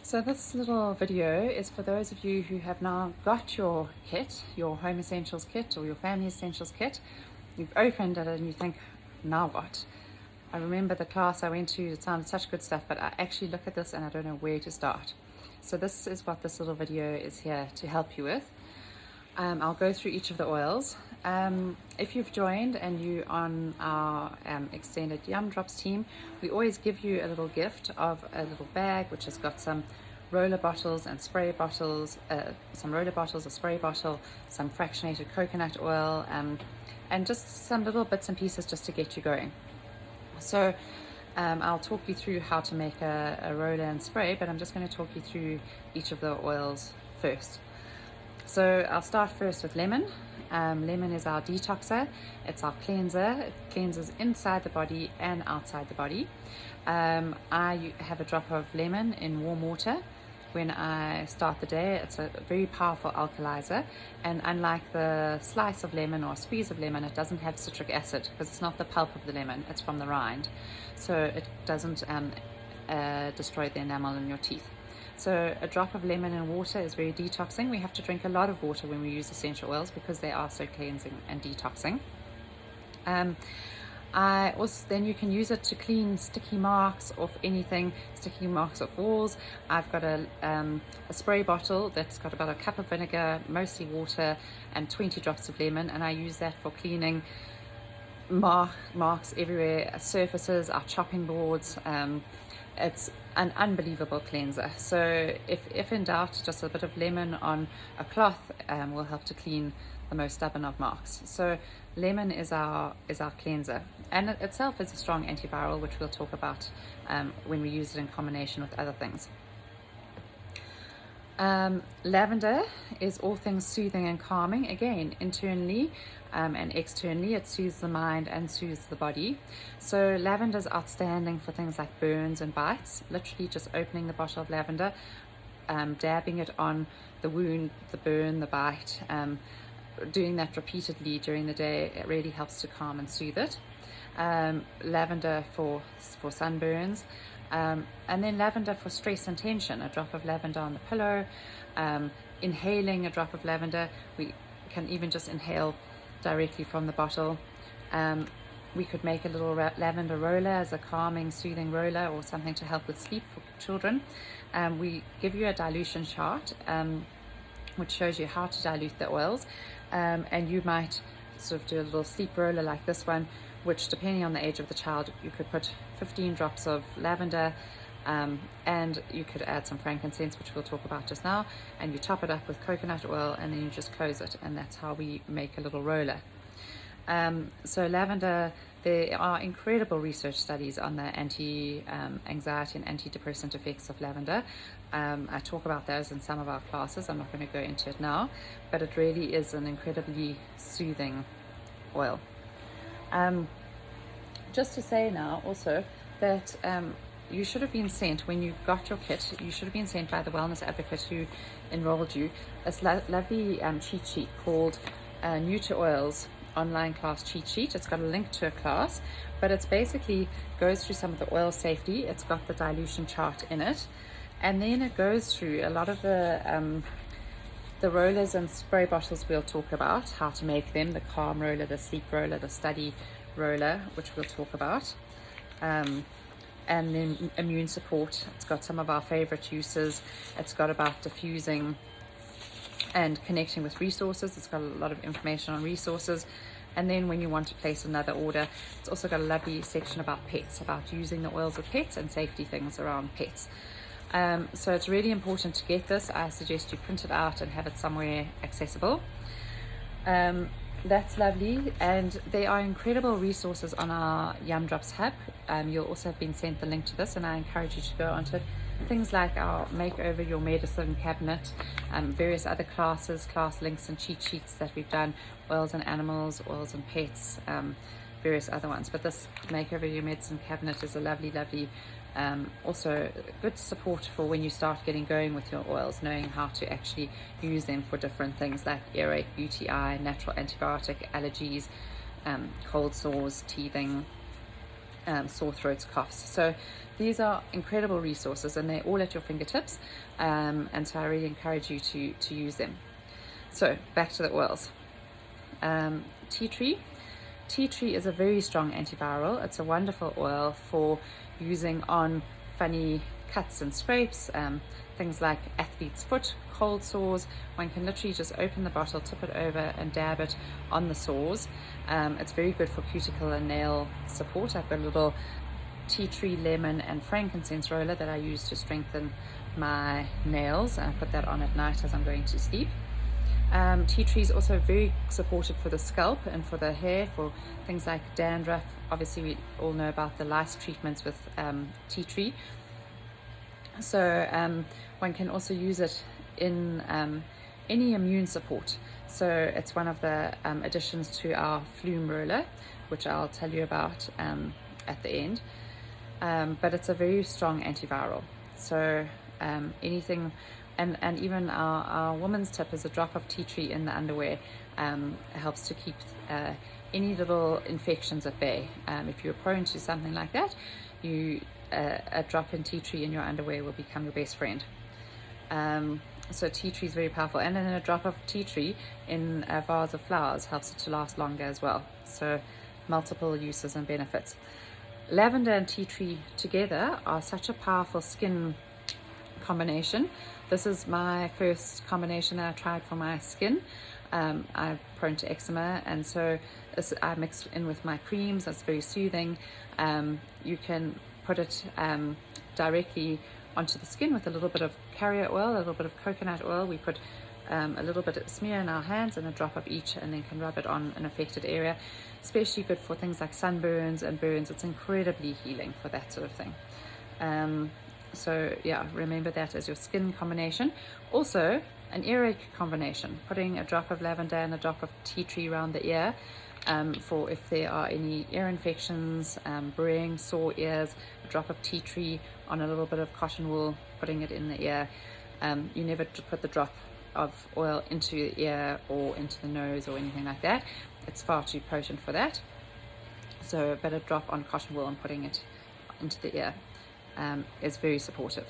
So this little video is for those of you who have now got your kit, your Home Essentials kit or your Family Essentials kit. You've opened it and you think, now what? I remember the class I went to, it sounded such good stuff, but I actually look at this and I don't know where to start. So this is what this little video is here to help you with. I'll go through each of the oils. If you've joined and you're on our extended Yum Drops team, we always give you a little gift of a little bag which has got some roller bottles and spray bottles, some roller bottles, a spray bottle, some fractionated coconut oil, and just some little bits and pieces just to get you going. So I'll talk you through how to make a roller and spray, but I'm just going to talk you through each of the oils first. So I'll start first with lemon. Lemon is our detoxer, it's our cleanser. It cleanses inside the body and outside the body. I have a drop of lemon in warm water when I start the day. It's a very powerful alkalizer, and unlike the slice of lemon or squeeze of lemon, it doesn't have citric acid because it's not the pulp of the lemon, it's from the rind, so it doesn't destroy the enamel in your teeth. So a drop of lemon in water is very detoxing. We have to drink a lot of water when we use essential oils because they are so cleansing and detoxing. Then you can use it to clean sticky marks off anything, sticky marks off walls. I've got a spray bottle that's got about a cup of vinegar, mostly water, and 20 drops of lemon, and I use that for cleaning marks everywhere, surfaces, our chopping boards. It's an unbelievable cleanser. So if in doubt, just a bit of lemon on a cloth will help to clean the most stubborn of marks. So lemon is our cleanser, and it itself is a strong antiviral, which we'll talk about when we use it in combination with other things. Lavender is all things soothing and calming. Again, internally and externally, it soothes the mind and soothes the body. So lavender is outstanding for things like burns and bites. Literally just opening the bottle of lavender, dabbing it on the wound, the burn, the bite, doing that repeatedly during the day, it really helps to calm and soothe it. Lavender for sunburns. And then lavender for stress and tension, a drop of lavender on the pillow, inhaling a drop of lavender. We can even just inhale directly from the bottle. We could make a little lavender roller as a calming, soothing roller, or something to help with sleep for children. We give you a dilution chart which shows you how to dilute the oils, and you might sort of do a little sleep roller like this one, which depending on the age of the child, you could put 15 drops of lavender, and you could add some frankincense, which we'll talk about just now, and you top it up with coconut oil, and then you just close it, and that's how we make a little roller. So lavender, there are incredible research studies on the anti-anxiety and antidepressant effects of lavender. I talk about those in some of our classes. I'm not going to go into it now, but it really is an incredibly soothing oil. Just to say now also that you should have been sent, when you got your kit, you should have been sent by the wellness advocate who enrolled you this lovely cheat sheet called New to Oils online class cheat sheet. It's got a link to a class, but it's basically goes through some of the oil safety. It's got the dilution chart in it, and then it goes through a lot of the rollers and spray bottles we'll talk about, how to make them, the calm roller, the sleep roller, the study roller, which we'll talk about, and then immune support. It's got some of our favorite uses. It's got about diffusing and connecting with resources. It's got a lot of information on resources. And then when you want to place another order, it's also got a lovely section about pets, about using the oils with pets and safety things around pets. So it's really important to get this. I suggest you print it out and have it somewhere accessible. That's lovely, and there are incredible resources on our Yum Drops hub. You'll also have been sent the link to this, and I encourage you to go onto it. Things like our Make Over Your Medicine cabinet, various other class links and cheat sheets that we've done, oils and animals, oils and pets, various other ones. But this Make Over Your Medicine cabinet is a lovely also good support for when you start getting going with your oils, knowing how to actually use them for different things like earache, UTI, natural antibiotic, allergies, cold sores, teething, sore throats, coughs. So these are incredible resources, and they're all at your fingertips, and so I really encourage you to use them. So back to the oils. Tea tree. Tea tree is a very strong antiviral. It's a wonderful oil for using on funny cuts and scrapes, things like athlete's foot, cold sores. One can literally just open the bottle, tip it over and dab it on the sores. It's very good for cuticle and nail support. I've got a little tea tree, lemon and frankincense roller that I use to strengthen my nails. I put that on at night as I'm going to sleep. Tea tree is also very supportive for the scalp and for the hair, for things like dandruff. Obviously we all know about the lice treatments with tea tree. So one can also use it in any immune support. So it's one of the additions to our flume roller, which I'll tell you about at the end. But it's a very strong antiviral. So anything, and even our woman's tip is a drop of tea tree in the underwear. Helps to keep any little infections at bay. If you're prone to something like that, a drop in tea tree in your underwear will become your best friend. So tea tree is very powerful, and then a drop of tea tree in a vase of flowers helps it to last longer as well. So multiple uses and benefits. Lavender and tea tree together are such a powerful skin combination. This is my first combination that I tried for my skin. I'm prone to eczema, and so I mix in with my creams. That's very soothing. You can put it directly onto the skin with a little bit of carrier oil, a little bit of coconut oil. We put a little bit of smear in our hands and a drop of each, and then can rub it on an affected area. Especially good for things like sunburns and burns. It's incredibly healing for that sort of thing. So yeah, remember that as your skin combination. Also, an earache combination, putting a drop of lavender and a drop of tea tree around the ear, for if there are any ear infections, brewing, sore ears, a drop of tea tree on a little bit of cotton wool, putting it in the ear. You never put the drop of oil into the ear or into the nose or anything like that. It's far too potent for that. So a better drop on cotton wool and putting it into the ear is very supportive.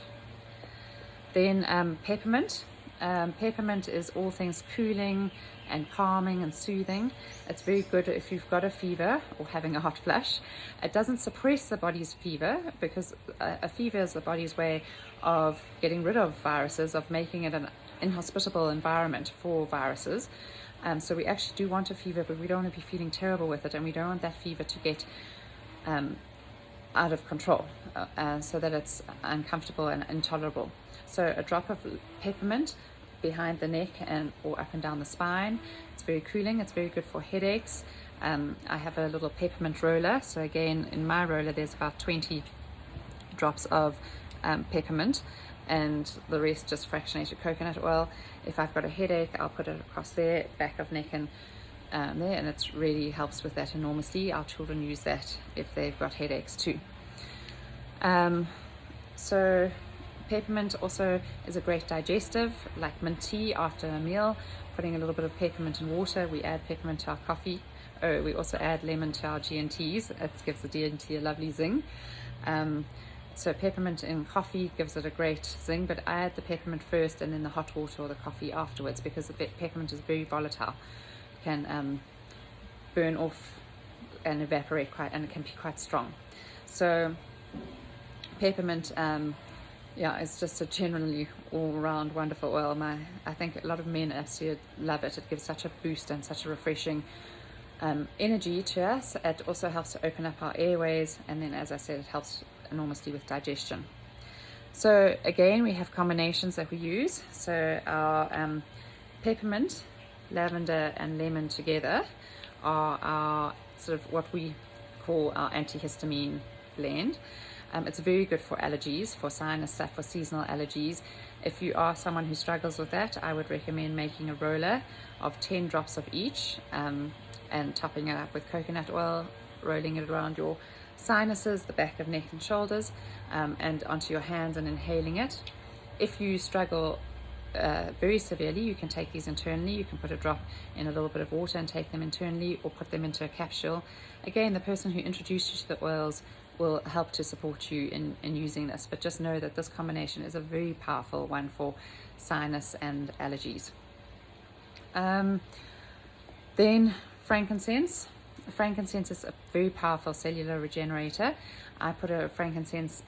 Then peppermint. Peppermint is all things cooling and calming and soothing. It's very good if you've got a fever or having a hot flush. It doesn't suppress the body's fever, because a fever is the body's way of getting rid of viruses, of making it an inhospitable environment for viruses. So we actually do want a fever, but we don't want to be feeling terrible with it, and we don't want that fever to get out of control, so that it's uncomfortable and intolerable. So a drop of peppermint behind the neck and or up and down the spine. It's very cooling. It's very good for headaches. I have a little peppermint roller. So again, in my roller, there's about 20 drops of peppermint, and the rest just fractionated coconut oil. If I've got a headache, I'll put it across there, back of neck and there, and it really helps with that enormously. Our children use that if they've got headaches too. So peppermint also is a great digestive, like mint tea after a meal. Putting a little bit of peppermint in water. We add peppermint to our coffee. We also add lemon to our G&Ts. It gives the G&T a lovely zing. So peppermint in coffee gives it a great zing, but I add the peppermint first and then the hot water or the coffee afterwards, because the peppermint is very volatile. It can burn off and evaporate and it can be quite strong. So peppermint, it's just a generally all-round wonderful oil. I think a lot of men absolutely love it. It gives such a boost and such a refreshing energy to us. It also helps to open up our airways, and then, as I said, it helps enormously with digestion. So again, we have combinations that we use. So our peppermint, lavender and lemon together are our sort of what we call our antihistamine blend. It's very good for allergies, for sinus stuff, for seasonal allergies. If you are someone who struggles with that, I would recommend making a roller of 10 drops of each, and topping it up with coconut oil, rolling it around your sinuses, the back of neck and shoulders, and onto your hands, and inhaling it. If you struggle very severely, you can take these internally. You can put a drop in a little bit of water and take them internally, or put them into a capsule. Again, the person who introduced you to the oils will help to support you in using this. But just know that this combination is a very powerful one for sinus and allergies. Then frankincense. Frankincense is a very powerful cellular regenerator. I put a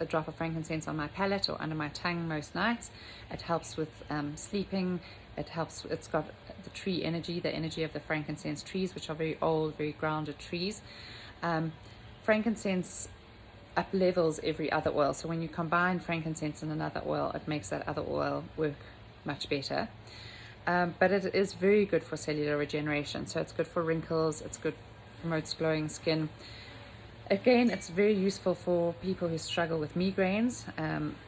drop of frankincense on my palate or under my tongue most nights. It helps with sleeping. It's got the tree energy, the energy of the frankincense trees, which are very old, very grounded trees. Frankincense up levels every other oil. So when you combine frankincense and another oil, it makes that other oil work much better. But it is very good for cellular regeneration. So it's good for wrinkles. It's good, promotes glowing skin. Again, it's very useful for people who struggle with migraines.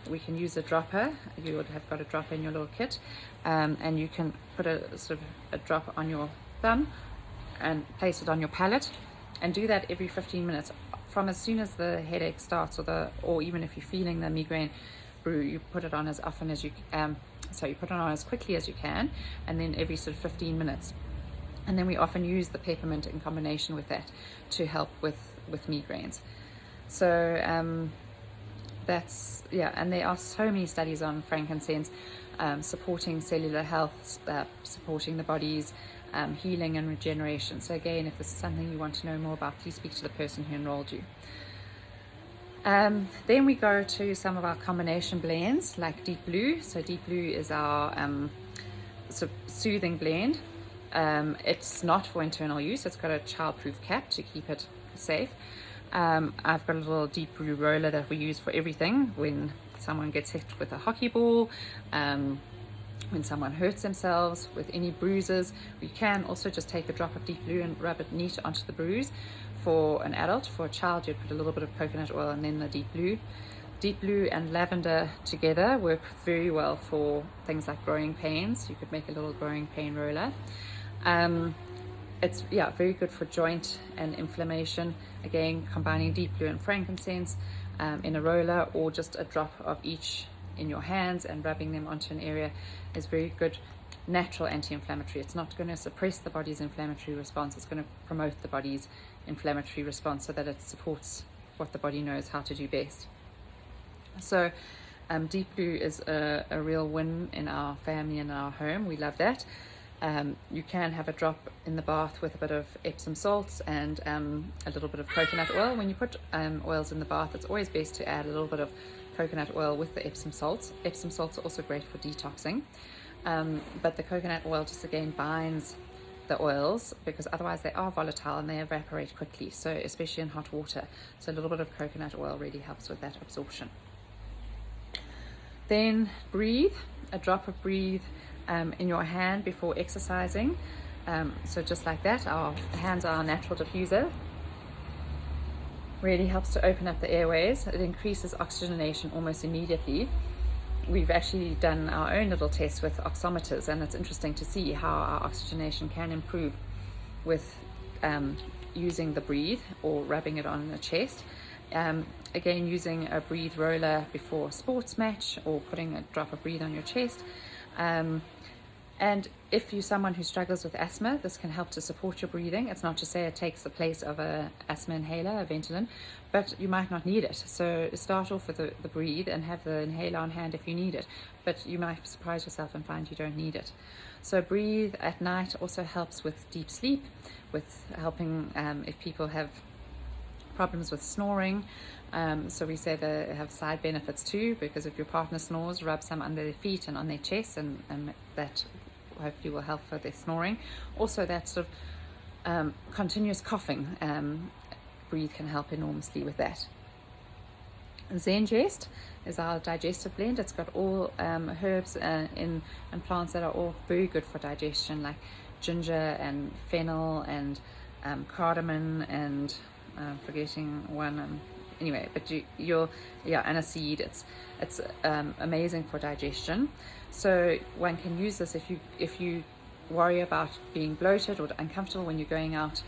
We can use a dropper. You would have got a dropper in your little kit, and you can put a sort of a drop on your thumb and place it on your palate, and do that every 15 minutes. From as soon as the headache starts, or even if you're feeling the migraine brew, you put it on as often as you you put it on as quickly as you can, and then every sort of 15 minutes. And then we often use the peppermint in combination with that to help with migraines. So that's, yeah, and there are so many studies on frankincense supporting cellular health, supporting the body's healing and regeneration. So again, if this is something you want to know more about, please speak to the person who enrolled you. Then we go to some of our combination blends like Deep Blue. So Deep Blue is our soothing blend. It's not for internal use. It's got a childproof cap to keep it safe. I've got a little Deep Blue roller that we use for everything. When someone gets hit with a hockey ball, when someone hurts themselves with any bruises, we can also just take a drop of Deep Blue and rub it neat onto the bruise. For an adult, for a child, you'd put a little bit of coconut oil and then the Deep Blue. Deep Blue and lavender together work very well for things like growing pains. You could make a little growing pain roller. It's very good for joint and inflammation. Again, combining Deep Blue and frankincense in a roller, or just a drop of each in your hands and rubbing them onto an area is very good natural anti-inflammatory. It's not going to suppress the body's inflammatory response. It's going to promote the body's inflammatory response so that it supports what the body knows how to do best. So Deep Blue is a real win in our family and our home. We love that. You can have a drop in the bath with a bit of Epsom salts and a little bit of coconut oil. When you put oils in the bath, it's always best to add a little bit of coconut oil with the Epsom salts. Epsom salts are also great for detoxing, but the coconut oil just again binds the oils, because otherwise they are volatile and they evaporate quickly, so especially in hot water. So a little bit of coconut oil really helps with that absorption. Then Breathe, a drop of Breathe in your hand before exercising. So just like that, our hands are our natural diffuser. Really helps to open up the airways. It increases oxygenation almost immediately. We've actually done our own little test with oximeters, and it's interesting to see how our oxygenation can improve with using the Breathe or rubbing it on the chest. Again, using a Breathe roller before a sports match, or putting a drop of Breathe on your chest. And if you're someone who struggles with asthma, this can help to support your breathing. It's not to say it takes the place of an asthma inhaler, a Ventolin, but you might not need it. So start off with the Breathe and have the inhaler on hand if you need it, but you might surprise yourself and find you don't need it. So Breathe at night also helps with deep sleep, with helping if people have problems with snoring. So we say they have side benefits too, because if your partner snores, rub some under their feet and on their chest, and that hopefully will help for their snoring. Also, that sort of continuous coughing, Breathe can help enormously with that. Zengest is our digestive blend. It's got all herbs and plants that are all very good for digestion, like ginger and fennel and cardamom and forgetting one. Anyway, but and a seed. It's amazing for digestion. So one can use this if you worry about being bloated or uncomfortable when you're going out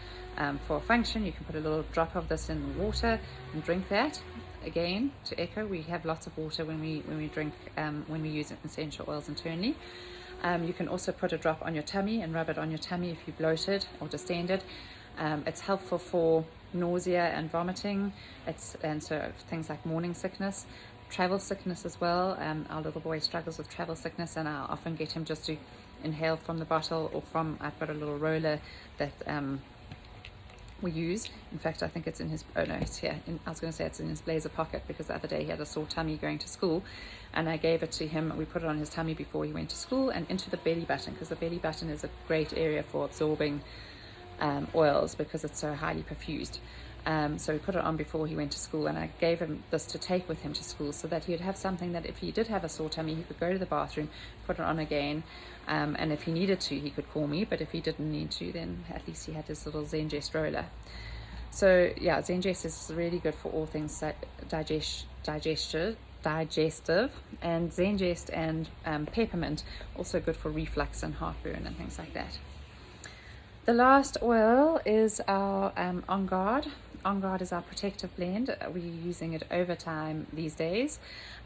for a function. You can put a little drop of this in water and drink that. Again, to echo, we have lots of water when we drink when we use essential oils internally. You can also put a drop on your tummy and rub it on your tummy if you're bloated or distended. It's helpful for nausea and vomiting. And so things like morning sickness, travel sickness as well. Our little boy struggles with travel sickness, and I often get him just to inhale from the bottle, or I've got a little roller that we use. In fact, I think it's in his, oh no, it's here. I was going to say it's in his blazer pocket, because the other day he had a sore tummy going to school, and I gave it to him. We put it on his tummy before he went to school, and into the belly button, because the belly button is a great area for absorbing oils, because it's so highly perfused. So we put it on before he went to school, and I gave him this to take with him to school, so that he'd have something that if he did have a sore tummy, he could go to the bathroom, put it on again, and if he needed to, he could call me. But if he didn't need to, then at least he had his little Zengest roller. So yeah, Zengest is really good for all things digestive, and Zengest and peppermint also good for reflux and heartburn and things like that. The last oil is our On Guard. On Guard is our protective blend. We're using it over time these days.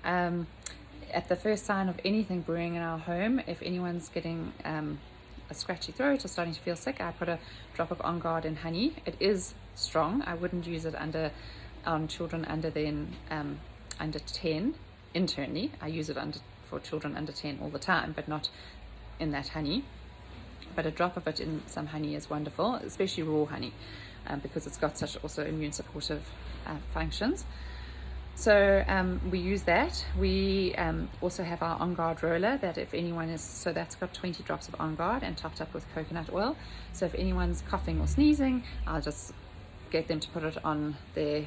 At the first sign of anything brewing in our home, if anyone's getting a scratchy throat or starting to feel sick, I put a drop of On Guard in honey. It is strong. I wouldn't use it on children under 10 internally. I use it for children under 10 all the time, but not in that honey. But a drop of it in some honey is wonderful, especially raw honey, because it's got such also immune supportive functions. So we use that. We also have our On Guard roller, that if anyone is, so that's got 20 drops of On Guard and topped up with coconut oil. So if anyone's coughing or sneezing, I'll just get them to put it on their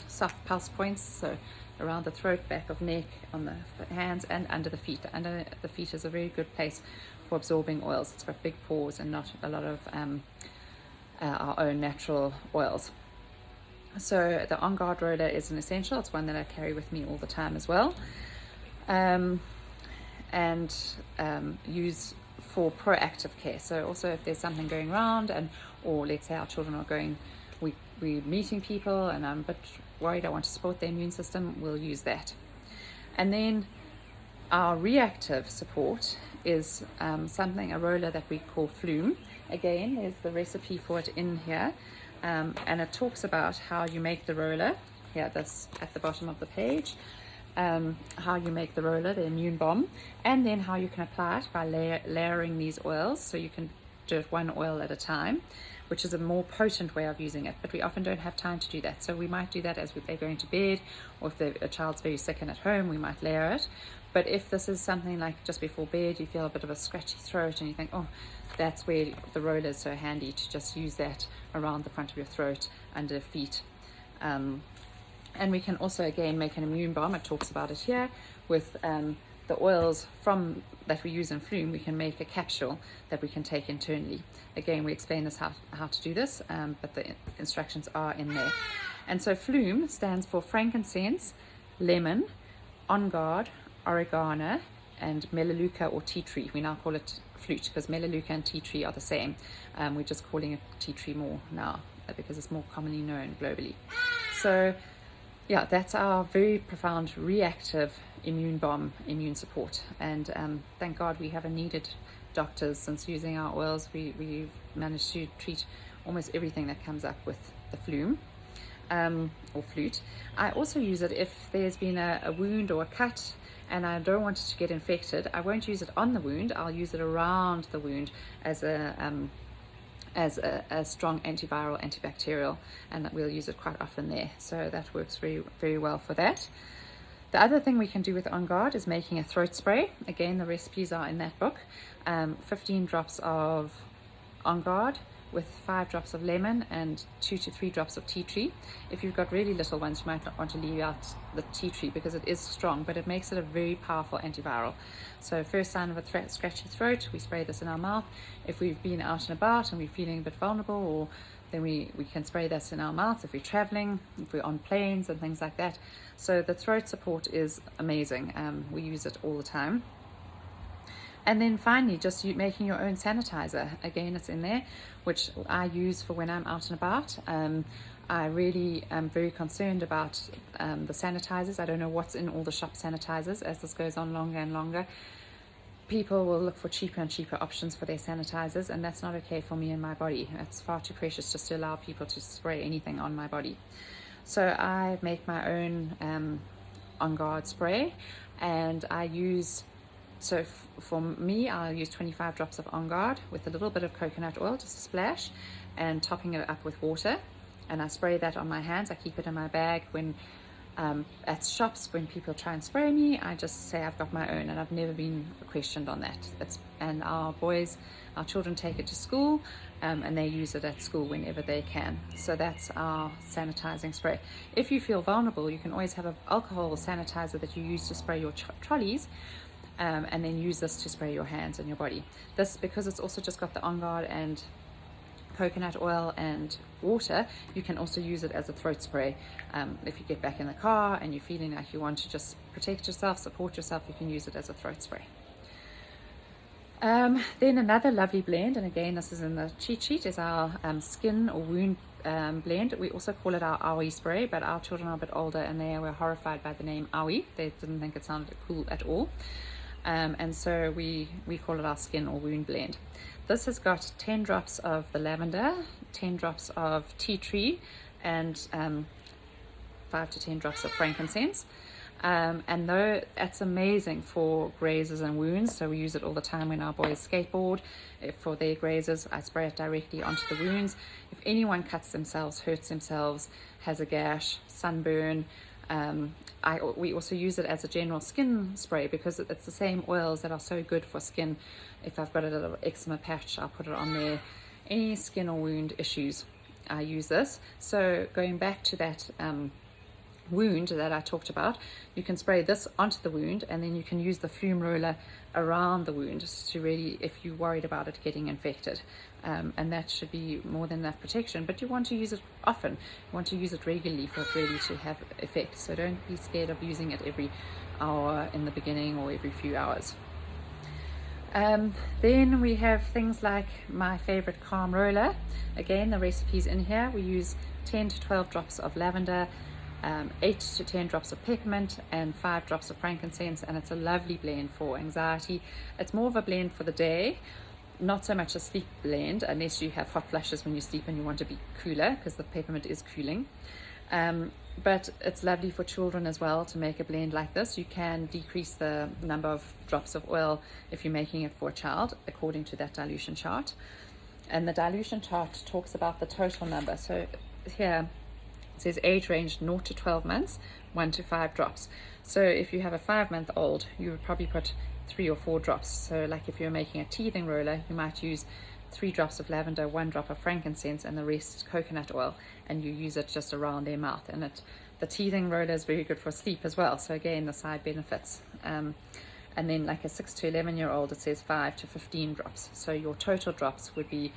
soft pulse points, so around the throat, back of neck, on the hands, and under the feet. Under the feet is a very good place for absorbing oils. It's got big pores and not a lot of our own natural oils. So the On Guard roller is an essential. It's one that I carry with me all the time as well, and use for proactive care. So also if there's something going around, or let's say our children are we're meeting people and I'm a bit worried, I want to support their immune system, we'll use that. And then our reactive support is a roller that we call Flume. Again, there's the recipe for it in here, and it talks about how you make the roller. Here, that's at the bottom of the page. How you make the roller, the immune bomb, and then how you can apply it by layering these oils. So you can do it one oil at a time, which is a more potent way of using it, but we often don't have time to do that. So we might do that as they're going to bed, or if a child's very sick and at home, we might layer it. But if this is something like just before bed, you feel a bit of a scratchy throat and you think, oh, that's where the roller is so handy, to just use that around the front of your throat, under feet. And we can also, again, make an immune bomb. It talks about it here with the oils that we use in Flume. We can make a capsule that we can take internally. Again, we explain this how to do this, but the instructions are in there. And so Flume stands for frankincense, lemon, On Guard, oregano, and melaleuca or tea tree. We now call it flute, because melaleuca and tea tree are the same. We're just calling it tea tree more now, because it's more commonly known globally. So yeah, that's our very profound reactive immune bomb, immune support. And thank God we haven't needed doctors since using our oils. We've managed to treat almost everything that comes up with the Flume or flute. I also use it if there's been a wound or a cut and I don't want it to get infected. I won't use it on the wound. I'll use it around the wound as a strong antiviral, antibacterial, and that we'll use it quite often there. So that works very, very well for that. The other thing we can do with On Guard is making a throat spray. Again, the recipes are in that book. 15 drops of On Guard with 5 drops of lemon and 2 to 3 drops of tea tree. If you've got really little ones, you might not want to leave out the tea tree because it is strong, but it makes it a very powerful antiviral. So first sign of a scratchy throat, we spray this in our mouth. If we've been out and about and we're feeling a bit vulnerable, or then we can spray this in our mouth if we're traveling, if we're on planes and things like that. So the throat support is amazing. We use it all the time. And then finally, just making your own sanitizer. Again, it's in there, which I use for when I'm out and about. I really am very concerned about the sanitizers. I don't know what's in all the shop sanitizers as this goes on longer and longer. people will look for cheaper and cheaper options for their sanitizers, and that's not okay for me and my body. It's far too precious just to allow people to spray anything on my body. So I make my own On Guard spray, and I use, so for me, I'll use 25 drops of On Guard with a little bit of coconut oil, just a splash, and topping it up with water. And I spray that on my hands. I keep it in my bag. When at shops, when people try and spray me, I just say I've got my own, and I've never been questioned on that. And our children take it to school, and they use it at school whenever they can. So that's our sanitizing spray. If you feel vulnerable, you can always have an alcohol sanitizer that you use to spray your trolleys, and then use this to spray your hands and your body. This, because it's also just got the On Guard and coconut oil and water, you can also use it as a throat spray. If you get back in the car and you're feeling like you want to just protect yourself, support yourself, you can use it as a throat spray. Then another lovely blend, and again this is in the cheat sheet, is our skin or wound blend. We also call it our Aoi spray, but our children are a bit older and they were horrified by the name Aoi. They didn't think it sounded cool at all. And so we call it our skin or wound blend. This has got 10 drops of the lavender, 10 drops of tea tree, and 5 to 10 drops of frankincense. And though that's amazing for grazes and wounds, so we use it all the time when our boys skateboard. For their grazes, I spray it directly onto the wounds. If anyone cuts themselves, hurts themselves, has a gash, sunburn, we also use it as a general skin spray because it's the same oils that are so good for skin. If I've got a little eczema patch, I'll put it on there. Any skin or wound issues, I use this. So going back to that wound that I talked about, you can spray this onto the wound, and then you can use the fume roller around the wound just to really, if you're worried about it getting infected, and that should be more than enough protection. But you want to use it often, you want to use it regularly for it really to have effect. So don't be scared of using it every hour in the beginning or every few hours. Then we have things like my favorite Calm Roller. Again, the recipe's in here. We use 10 to 12 drops of lavender, 8 to 10 drops of peppermint, and 5 drops of frankincense, and it's a lovely blend for anxiety. It's more of a blend for the day, not so much a sleep blend, unless you have hot flushes when you sleep and you want to be cooler, because the peppermint is cooling. But it's lovely for children as well to make a blend like this. You can decrease the number of drops of oil if you're making it for a child according to that dilution chart. And the dilution chart talks about the total number. So here it says age range 0 to 12 months, 1 to 5 drops. So if you have a 5-month-old, you would probably put 3 or 4 drops. So like if you're making a teething roller, you might use 3 drops of lavender, 1 drop of frankincense, and the rest coconut oil, and you use it just around their mouth. And the teething roller is very good for sleep as well. So again, the side benefits. And then like a 6 to 11-year-old, it says 5 to 15 drops. So your total drops would be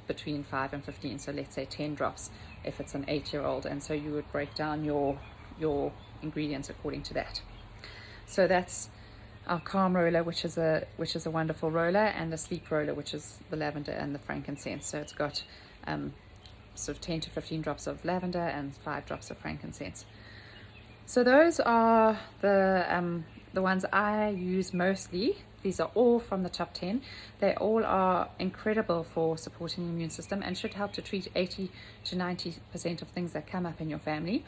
between 5 and 15. So let's say 10 drops if it's an 8-year-old. And so you would break down your ingredients according to that. So that's our Calm Roller, which is a wonderful roller, and the Sleep Roller, which is the lavender and the frankincense. So it's got sort of 10 to 15 drops of lavender and 5 drops of frankincense. So those are the ones I use mostly. These are all from the top 10. They all are incredible for supporting the immune system and should help to treat 80 to 90% of things that come up in your family.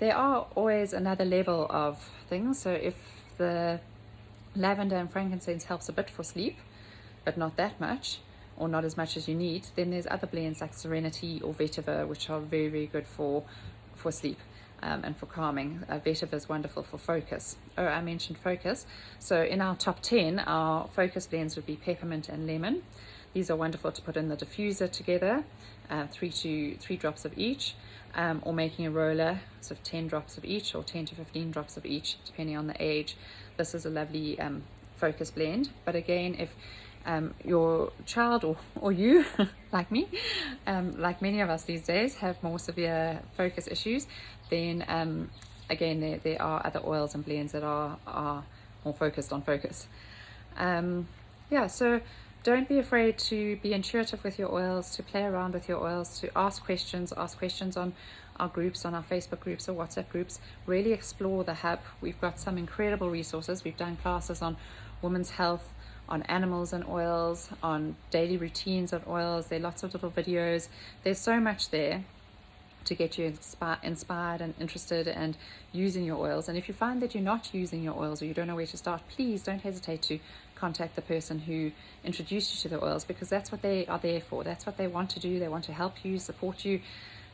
There are always another level of things. So if the lavender and frankincense helps a bit for sleep, but not that much, or not as much as you need, then there's other blends like Serenity or Vetiver, which are very, very good for sleep and for calming. Vetiver is wonderful for focus. Oh, I mentioned focus. So in our top 10, our focus blends would be peppermint and lemon. These are wonderful to put in the diffuser together, 3 drops of each, or making a roller, so 10 drops of each, or 10 to 15 drops of each, depending on the age. This is a lovely focus blend. But again, if your child or you, like me, like many of us these days, have more severe focus issues, then again, there are other oils and blends that are more focused on focus. So don't be afraid to be intuitive with your oils, to play around with your oils, to ask questions on our groups, on our Facebook groups or WhatsApp groups. Really explore the hub. We've got some incredible resources. We've done classes on women's health, on animals and oils, on daily routines of oils. There are lots of little videos. There's so much there to get you inspired and interested and using your oils. And if you find that you're not using your oils or you don't know where to start, please don't hesitate to contact the person who introduced you to the oils, because that's what they are there for. That's what they want to do. They want to help you, support you.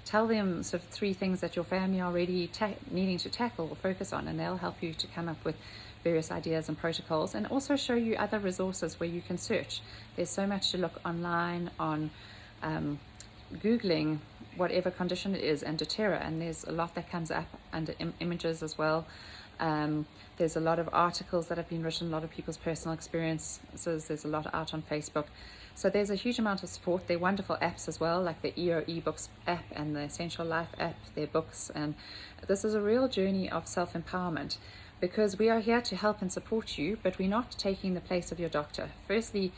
Tell them sort of 3 things that your family are already needing to tackle or focus on, and they'll help you to come up with various ideas and protocols, and also show you other resources where you can search. There's so much to look online on Googling whatever condition it is and doTERRA, and there's a lot that comes up under images as well. There's a lot of articles that have been written, a lot of people's personal experiences. There's a lot out on Facebook. So there's a huge amount of support. They're wonderful apps as well, like the EO eBooks app and the Essential Life app. They're books, and this is a real journey of self-empowerment, because we are here to help and support you, but we're not taking the place of your doctor. Firstly,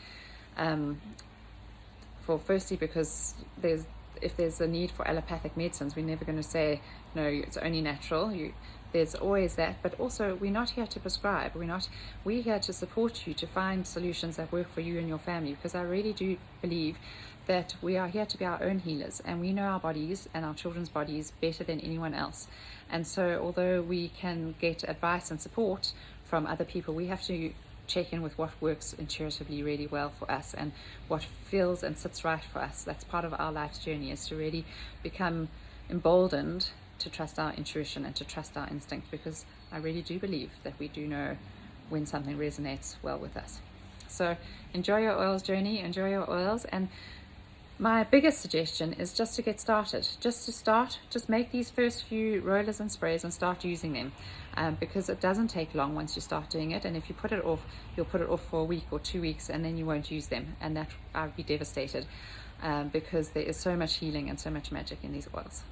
because if there's a need for allopathic medicines, we're never going to say, no, it's only natural. There's always that, but also we're not here to prescribe. We're here to support you to find solutions that work for you and your family, because I really do believe that we are here to be our own healers, and we know our bodies and our children's bodies better than anyone else. And so although we can get advice and support from other people, we have to check in with what works intuitively really well for us and what feels and sits right for us. That's part of our life's journey, is to really become emboldened to trust our intuition and to trust our instinct, because I really do believe that we do know when something resonates well with us. So enjoy your oils journey, enjoy your oils, and my biggest suggestion is just to get started. Just make these first few rollers and sprays and start using them, because it doesn't take long once you start doing it. And if you put it off, you'll put it off for a week or 2 weeks, and then you won't use them, and that I'd be devastated, because there is so much healing and so much magic in these oils.